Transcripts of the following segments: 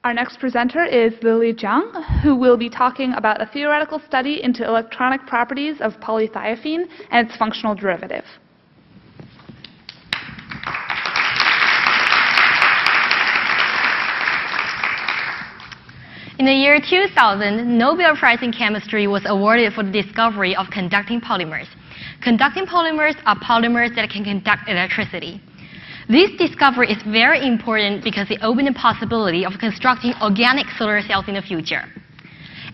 Our next presenter is Lili Jiang, who will be talking about a theoretical study into electronic properties of polythiophene and its functional derivative. In the year 2000, Nobel Prize in Chemistry was awarded for the discovery of conducting polymers. Conducting polymers are polymers that can conduct electricity. This discovery is very important because it opened the possibility of constructing organic solar cells in the future.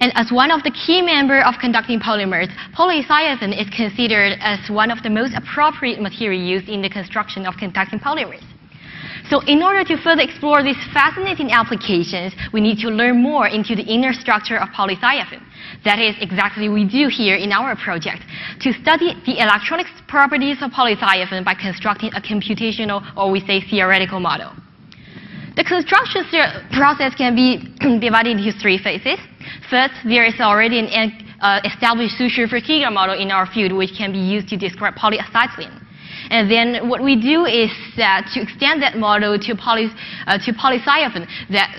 And as one of the key members of conducting polymers, polythiophene is considered as one of the most appropriate materials used in the construction of conducting polymers. So in order to further explore these fascinating applications, we need to learn more into the inner structure of polythiophene. That is exactly what we do here in our project, to study the electronic properties of polythiophene by constructing a computational, or we say theoretical model. The construction process can be divided into three phases. First, there is already an established Su-Schrieffer-Heeger model in our field which can be used to describe polyacetylene. And then what we do is that to extend that model to polythiophene, that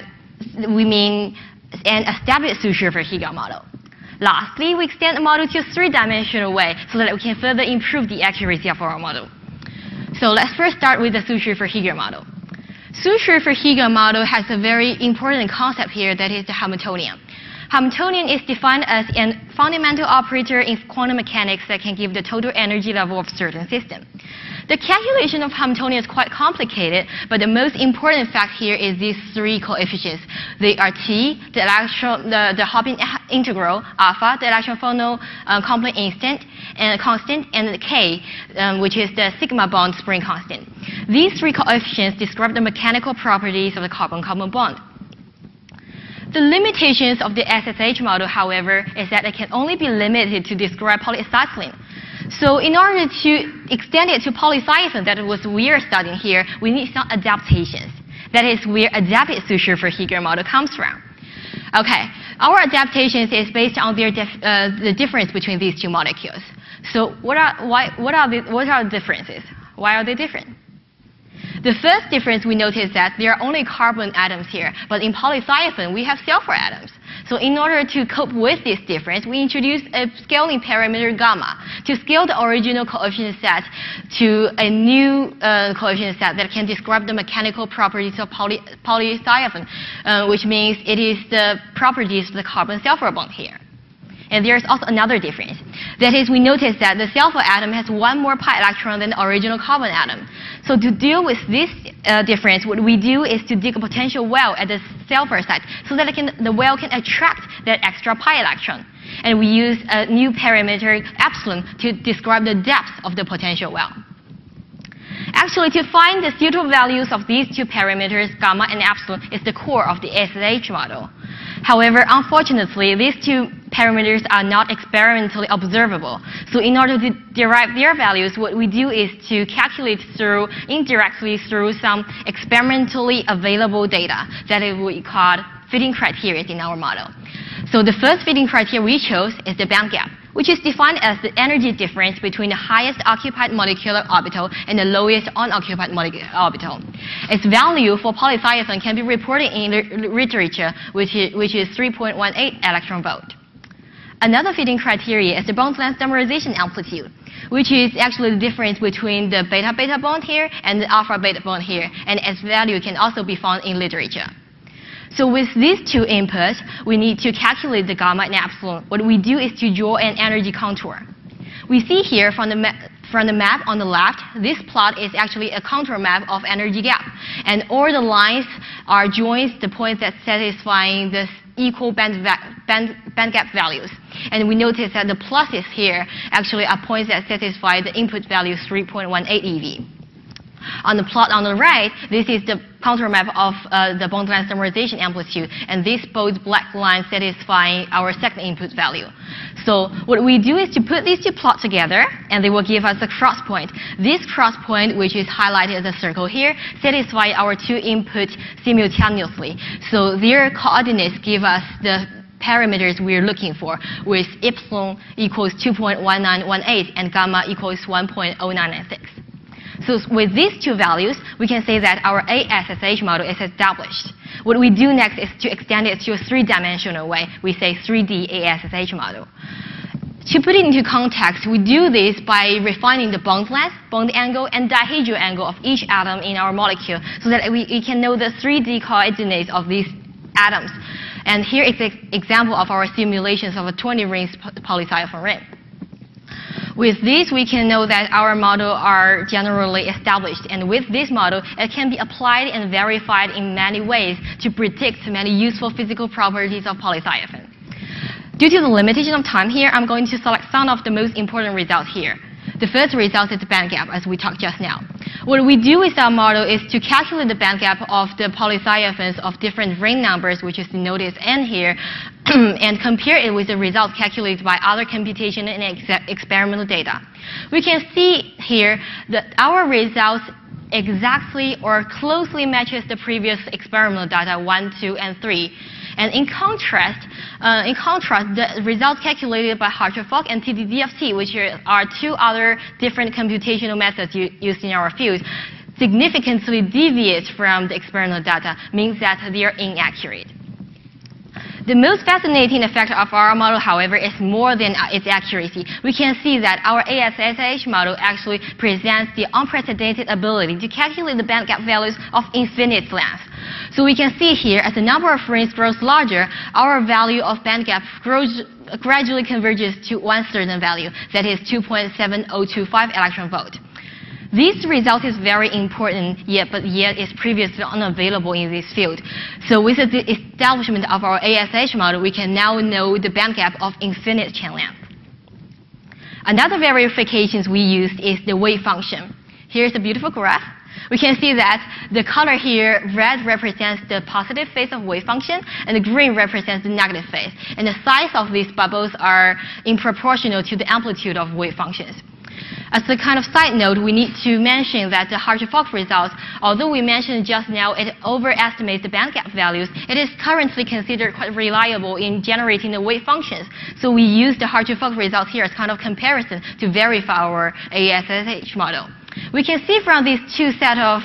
we mean an established Su-Schrieffer-Heeger model. Lastly, we extend the model to a three-dimensional way so that we can further improve the accuracy of our model. So let's first start with the Su-Schrieffer-Heeger model. Su-Schrieffer-Heeger model has a very important concept here, that is the Hamiltonian. Hamiltonian is defined as a fundamental operator in quantum mechanics that can give the total energy level of a certain system. The calculation of Hamiltonian is quite complicated, but the most important fact here is these three coefficients. They are T, the Hopin integral, alpha, the electron-phono complex constant, and K, which is the sigma bond spring constant. These three coefficients describe the mechanical properties of the carbon-carbon bond. The limitations of the SSH model, however, is that it can only be limited to describe polyacetylene. So in order to extend it to polythiophene, that was we are studying here, we need some adaptations. That is where adapted Su-Schrieffer-Heeger model comes from. Okay, our adaptations is based on the difference between these two molecules. So what are the differences? Why are they different? The first difference we notice that there are only carbon atoms here, but in polythiophene we have sulfur atoms. So in order to cope with this difference, we introduced a scaling parameter gamma to scale the original coefficient set to a new coefficient set that can describe the mechanical properties of polythiophene, which means it is the properties of the carbon-sulfur bond here. And there's also another difference. That is, we notice that the sulfur atom has one more pi electron than the original carbon atom. So to deal with this difference, what we do is to dig a potential well at the sulfur site so that the well can attract that extra pi electron. And we use a new parameter, epsilon, to describe the depth of the potential well. Actually, to find the suitable values of these two parameters, gamma and epsilon, is the core of the SSH model. However, unfortunately, these two parameters are not experimentally observable. So in order to derive their values, what we do is to calculate indirectly through some experimentally available data that is what we call fitting criteria in our model. So the first fitting criteria we chose is the band gap, which is defined as the energy difference between the highest occupied molecular orbital and the lowest unoccupied molecular orbital. Its value for polythiophene can be reported in literature, which is 3.18 electron volt. Another fitting criteria is the bond length dimerization amplitude, which is actually the difference between the beta-beta bond here and the alpha-beta bond here, and its value can also be found in literature. So with these two inputs, we need to calculate the gamma and epsilon. What we do is to draw an energy contour. We see here from the map on the left, this plot is actually a contour map of energy gap. And all the lines are joins the points that satisfying the equal band gap values. And we notice that the pluses here actually are points that satisfy the input value 3.18 eV. On the plot on the right, this is the contour map of the bond length dimerization amplitude, and these both black lines satisfying our second input value. So what we do is to put these two plots together, and they will give us a cross point. This cross point, which is highlighted as a circle here, satisfies our two inputs simultaneously. So their coordinates give us the parameters we're looking for, with epsilon equals 2.1918 and gamma equals 1.0996. So with these two values, we can say that our ASSH model is established. What we do next is to extend it to a three-dimensional way. We say 3D ASSH model. To put it into context, we do this by refining the bond length, bond angle, and dihedral angle of each atom in our molecule so that we can know the 3D coordinates of these atoms. And here is an example of our simulations of a 20-ring polythiophene ring. With this, we can know that our model are generally established. And with this model, it can be applied and verified in many ways to predict many useful physical properties of polythiophene. Due to the limitation of time here, I'm going to select some of the most important results here. The first result is the band gap, as we talked just now. What we do with our model is to calculate the band gap of the polythiophenes of different ring numbers, which is denoted as N here, and compare it with the results calculated by other computation and experimental data. We can see here that our results exactly or closely matches the previous experimental data 1, 2, and 3. And in contrast, the results calculated by Hartree-Fock and TDDFT, which are two other different computational methods used in our field, significantly deviate from the experimental data, means that they are inaccurate. The most fascinating effect of our model, however, is more than its accuracy. We can see that our ASSH model actually presents the unprecedented ability to calculate the band gap values of infinite length. So we can see here, as the number of rings grows larger, our value of band gap gradually converges to one certain value, that is 2.7025 electron volt. This result is very important, but yet is previously unavailable in this field. So with the establishment of our ASH model, we can now know the band gap of infinite chain length. Another verification we used is the wave function. Here's a beautiful graph. We can see that the color here, red, represents the positive phase of wave function, and the green represents the negative phase. And the size of these bubbles are proportional to the amplitude of wave functions. As a kind of side note, we need to mention that the Hartree-Fock results, although we mentioned just now it overestimates the band gap values, it is currently considered quite reliable in generating the wave functions. So we use the Hartree-Fock results here as kind of comparison to verify our ASSH model. We can see from these two sets of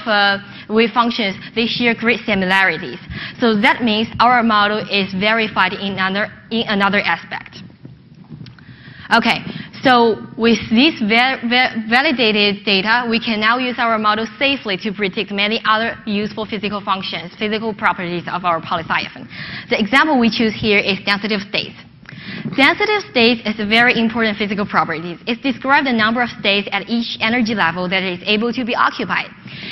wave functions, they share great similarities. So that means our model is verified in another aspect. Okay, so with this validated data, we can now use our model safely to predict many other useful physical functions, physical properties of our polythiophene. The example we choose here is density of states. Density of states is a very important physical property. It describes the number of states at each energy level that is able to be occupied.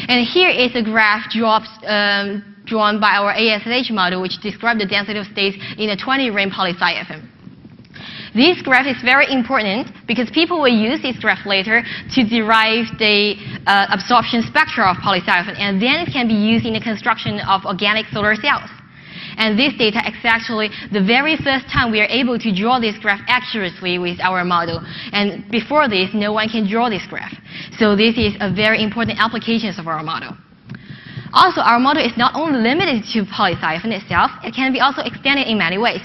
And here is a graph drawn by our ASH model, which describes the density of states in a 20-ring polythiophene. This graph is very important because people will use this graph later to derive the absorption spectra of polythiophene, and then it can be used in the construction of organic solar cells. And this data is actually the very first time we are able to draw this graph accurately with our model. And before this, no one can draw this graph. So this is a very important application of our model. Also, our model is not only limited to polythiophene itself, it can be also extended in many ways.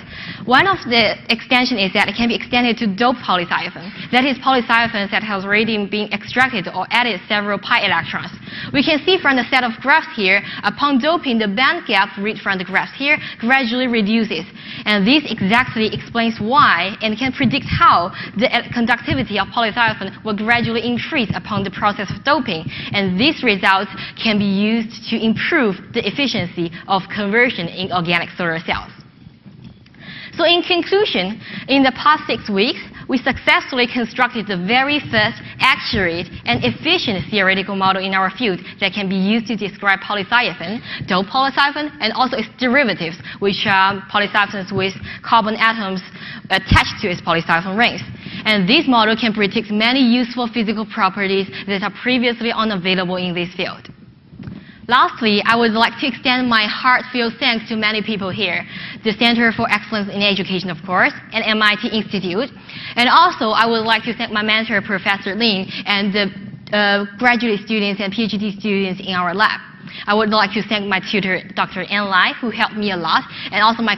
One of the extensions is that it can be extended to doped polythiophene. That is, polythiophenes that has already been extracted or added several pi electrons. We can see from the set of graphs here, upon doping, the band gap read from the graphs here gradually reduces. And this exactly explains why and can predict how the conductivity of polythiophene will gradually increase upon the process of doping. And these results can be used to improve the efficiency of conversion in organic solar cells. So in conclusion, in the past 6 weeks, we successfully constructed the very first accurate and efficient theoretical model in our field that can be used to describe polythiophene, doped polythiophene, and also its derivatives, which are polythiophenes with carbon atoms attached to its polythiophene rings. And this model can predict many useful physical properties that are previously unavailable in this field. Lastly, I would like to extend my heartfelt thanks to many people here, the Center for Excellence in Education, of course, and MIT Institute. And also, I would like to thank my mentor, Professor Lin, and the graduate students and PhD students in our lab. I would like to thank my tutor, Dr. Ann Lai, who helped me a lot, and also my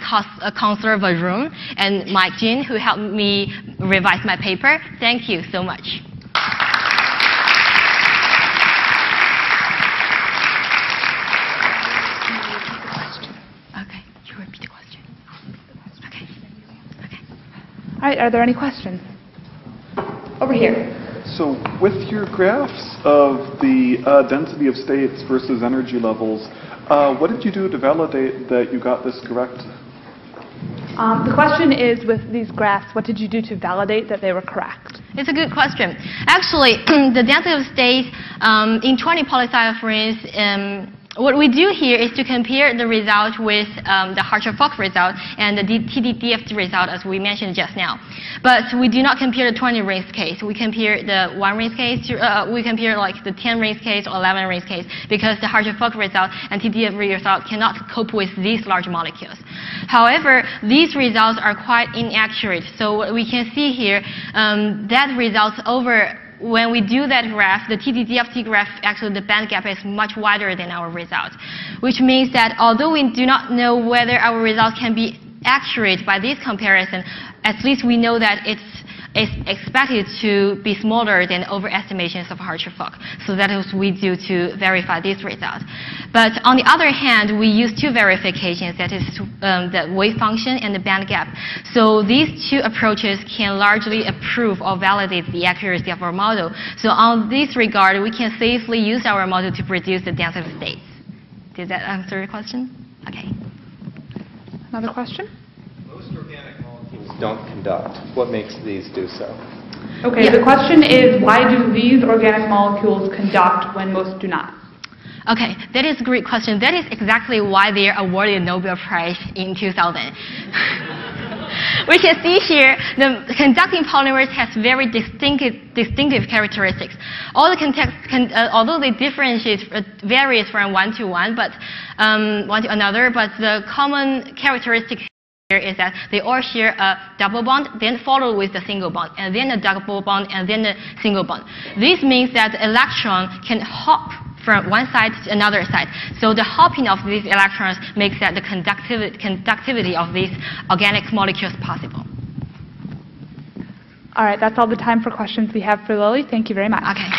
counselor, Varun, and Mike Jin, who helped me revise my paper. Thank you so much. right, are there any questions? Over here. So with your graphs of the density of states versus energy levels, what did you do to validate that you got this correct? The question is, with these graphs, what did you do to validate that they were correct? It's a good question. Actually, the density of states in 20 polythiophenes, what we do here is to compare the result with the Hartree-Fock result and the TDDFT result, as we mentioned just now. But we do not compare the 20 rings case. We compare the 1 rings case. We compare like the 10 rings case or 11 rings case, because the Hartree-Fock result and TDDFT result cannot cope with these large molecules. However, these results are quite inaccurate. So what we can see here, that results over. When we do that graph, the TDDFT graph, actually the band gap is much wider than our results, which means that although we do not know whether our results can be accurate by this comparison, at least we know that it's expected to be smaller than overestimations of Hartree-Fock. So that is what we do to verify these results. But on the other hand, we use two verifications, that is the wave function and the band gap. So these two approaches can largely approve or validate the accuracy of our model. So on this regard, we can safely use our model to produce the density of states. Did that answer your question? Okay. Another question? Most organic molecules don't conduct. What makes these do so? Okay, yeah. The question is, why do these organic molecules conduct when most do not? Okay, that is a great question. That is exactly why they are awarded a Nobel Prize in 2000. We can see here the conducting polymers has very distinctive characteristics. All the although they differentiate varies from one to another, but the common characteristic here is that they all share a double bond, then followed with the single bond, and then a double bond, and then a single bond. This means that the electron can hop from one side to another side. So the hopping of these electrons makes that the conductivity of these organic molecules possible. All right, that's all the time for questions we have for Lili. Thank you very much. Okay.